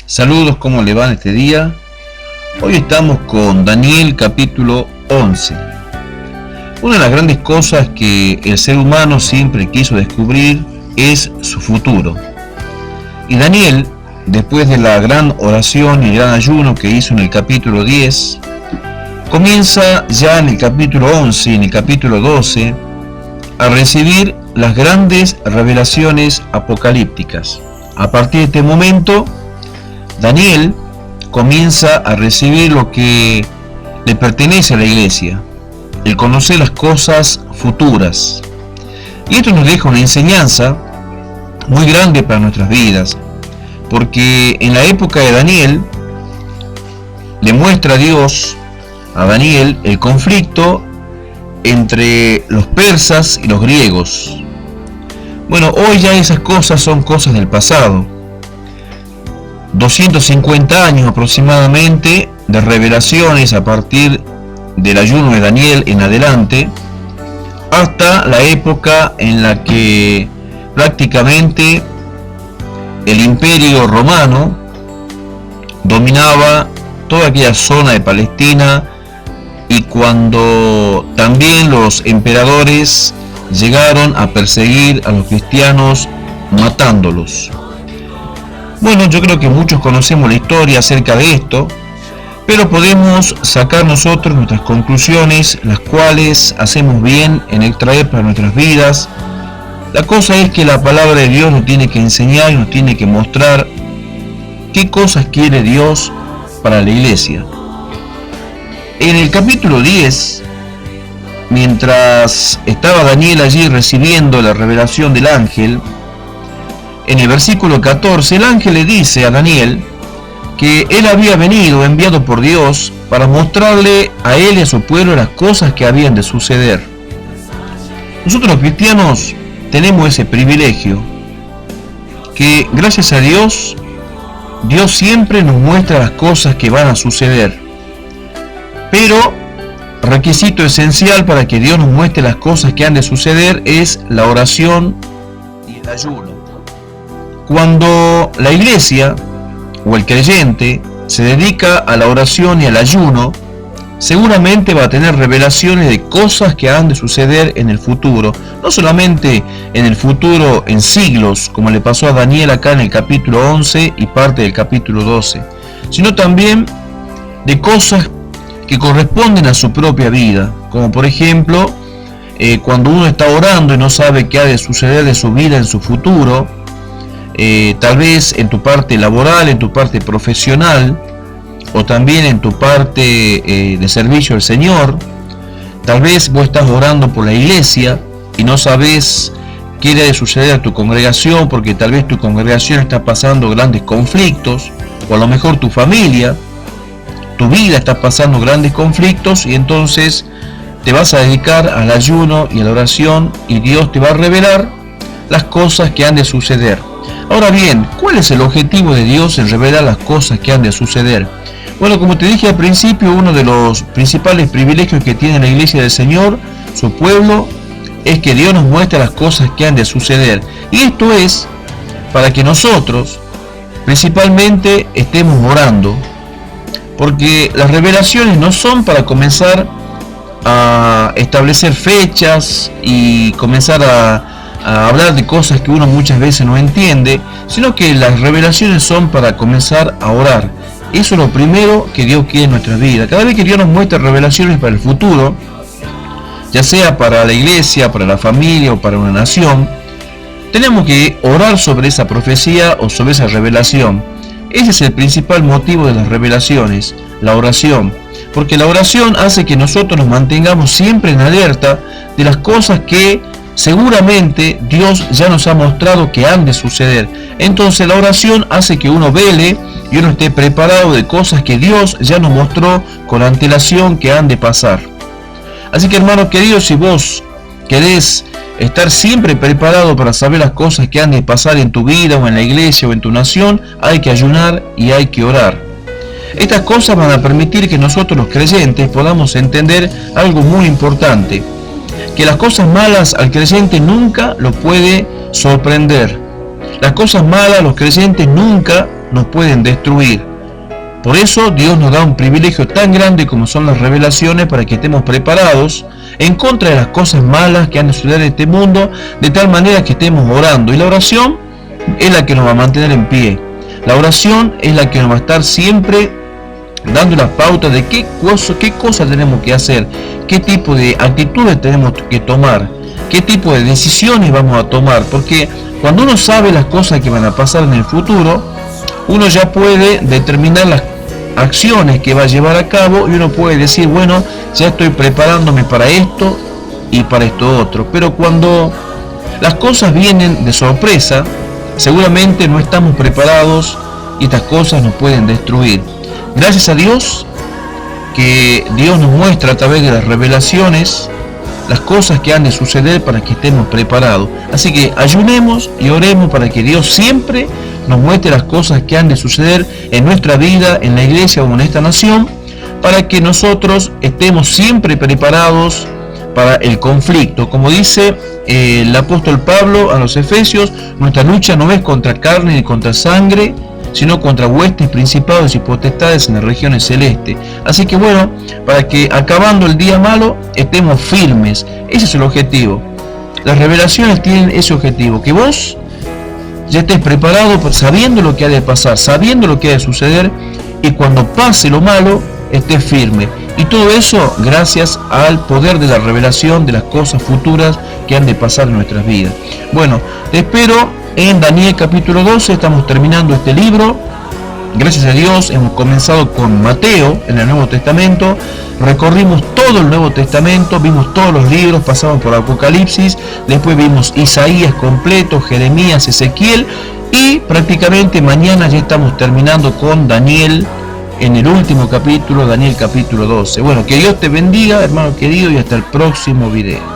Saludos, ¿cómo le va en este día? Hoy estamos con Daniel capítulo 11. Una de las grandes cosas que el ser humano siempre quiso descubrir es su futuro. Y Daniel, después de la gran oración y el gran ayuno que hizo en el capítulo 10, comienza ya en el capítulo 11 y en el capítulo 12 a recibir las grandes revelaciones apocalípticas. A partir de este momento, Daniel comienza a recibir lo que le pertenece a la iglesia, el conocer las cosas futuras. Y esto nos deja una enseñanza muy grande para nuestras vidas, porque en la época de Daniel le muestra a Dios a Daniel el conflicto entre los persas y los griegos. Bueno, hoy ya esas cosas son cosas del pasado. 250 años aproximadamente de revelaciones a partir del ayuno de Daniel en adelante, hasta la época en la que prácticamente el imperio romano dominaba toda aquella zona de Palestina, y cuando también los emperadores llegaron a perseguir a los cristianos matándolos. Bueno, yo creo que muchos conocemos la historia acerca de esto, pero podemos sacar nosotros nuestras conclusiones, las cuales hacemos bien en extraer para nuestras vidas. La cosa es que la palabra de Dios nos tiene que enseñar y nos tiene que mostrar qué cosas quiere Dios para la iglesia. En el capítulo 10, mientras estaba Daniel allí recibiendo la revelación del ángel, en el versículo 14, el ángel le dice a Daniel que él había venido enviado por Dios para mostrarle a él y a su pueblo las cosas que habían de suceder. Nosotros los cristianos tenemos ese privilegio, que gracias a Dios, Dios siempre nos muestra las cosas que van a suceder. Pero requisito esencial para que Dios nos muestre las cosas que han de suceder es la oración y el ayuno. Cuando la iglesia o el creyente se dedica a la oración y al ayuno, seguramente va a tener revelaciones de cosas que han de suceder en el futuro. No solamente en el futuro en siglos, como le pasó a Daniel acá en el capítulo 11 y parte del capítulo 12, sino también de cosas que corresponden a su propia vida, como por ejemplo, cuando uno está orando y no sabe qué ha de suceder de su vida en su futuro, tal vez en tu parte laboral, en tu parte profesional, o también en tu parte de servicio al Señor. Tal vez vos estás orando por la iglesia y no sabes qué ha de suceder a tu congregación, porque tal vez tu congregación está pasando grandes conflictos, o a lo mejor tu familia, tu vida está pasando grandes conflictos, y entonces te vas a dedicar al ayuno y a la oración, y Dios te va a revelar las cosas que han de suceder. Ahora bien, ¿cuál es el objetivo de Dios en revelar las cosas que han de suceder? Bueno, como te dije al principio, uno de los principales privilegios que tiene la iglesia del Señor, su pueblo, es que Dios nos muestra las cosas que han de suceder. Y esto es para que nosotros principalmente estemos orando, porque las revelaciones no son para comenzar a establecer fechas y comenzar a hablar de cosas que uno muchas veces no entiende, sino que las revelaciones son para comenzar a orar. Eso es lo primero que Dios quiere en nuestra vida. Cada vez que Dios nos muestra revelaciones para el futuro, ya sea para la iglesia, para la familia o para una nación, tenemos que orar sobre esa profecía o sobre esa revelación. Ese es el principal motivo de las revelaciones, la oración, porque la oración hace que nosotros nos mantengamos siempre en alerta de las cosas que seguramente Dios ya nos ha mostrado que han de suceder. Entonces la oración hace que uno vele y uno esté preparado de cosas que Dios ya nos mostró con antelación que han de pasar. Así que, hermanos queridos, si vos querés estar siempre preparado para saber las cosas que han de pasar en tu vida o en la iglesia o en tu nación, hay que ayunar y hay que orar. Estas cosas van a permitir que nosotros los creyentes podamos entender algo muy importante, que las cosas malas al creyente nunca lo puede sorprender. Las cosas malas los creyentes nunca nos pueden destruir. Por eso Dios nos da un privilegio tan grande como son las revelaciones, para que estemos preparados en contra de las cosas malas que han de suceder en este mundo, de tal manera que estemos orando. Y la oración es la que nos va a mantener en pie. La oración es la que nos va a estar siempre dando las pautas de qué cosa tenemos que hacer, qué tipo de actitudes tenemos que tomar, qué tipo de decisiones vamos a tomar. Porque cuando uno sabe las cosas que van a pasar en el futuro, uno ya puede determinar las acciones que va a llevar a cabo, y uno puede decir, bueno, ya estoy preparándome para esto y para esto otro. Pero cuando las cosas vienen de sorpresa, seguramente no estamos preparados y estas cosas nos pueden destruir. Gracias a Dios que Dios nos muestra a través de las revelaciones las cosas que han de suceder para que estemos preparados. Así que ayunemos y oremos para que Dios siempre nos muestre las cosas que han de suceder en nuestra vida, en la iglesia o en esta nación, para que nosotros estemos siempre preparados para el conflicto. Como dice el apóstol Pablo a los Efesios, nuestra lucha no es contra carne ni contra sangre, sino contra huestes, principados y potestades en las regiones celestes. Así que bueno, para que acabando el día malo estemos firmes. Ese es el objetivo. Las revelaciones tienen ese objetivo, que vos ya estés preparado sabiendo lo que ha de pasar, sabiendo lo que ha de suceder, y cuando pase lo malo estés firme. Y todo eso gracias al poder de la revelación de las cosas futuras que han de pasar en nuestras vidas. Bueno, te espero en Daniel capítulo 12, estamos terminando este libro. Gracias a Dios hemos comenzado con Mateo en el Nuevo Testamento, recorrimos todo el Nuevo Testamento, vimos todos los libros, pasamos por Apocalipsis, después vimos Isaías completo, Jeremías, Ezequiel, y prácticamente mañana ya estamos terminando con Daniel en el último capítulo, Daniel capítulo 12. Bueno, que Dios te bendiga, hermano querido, y hasta el próximo video.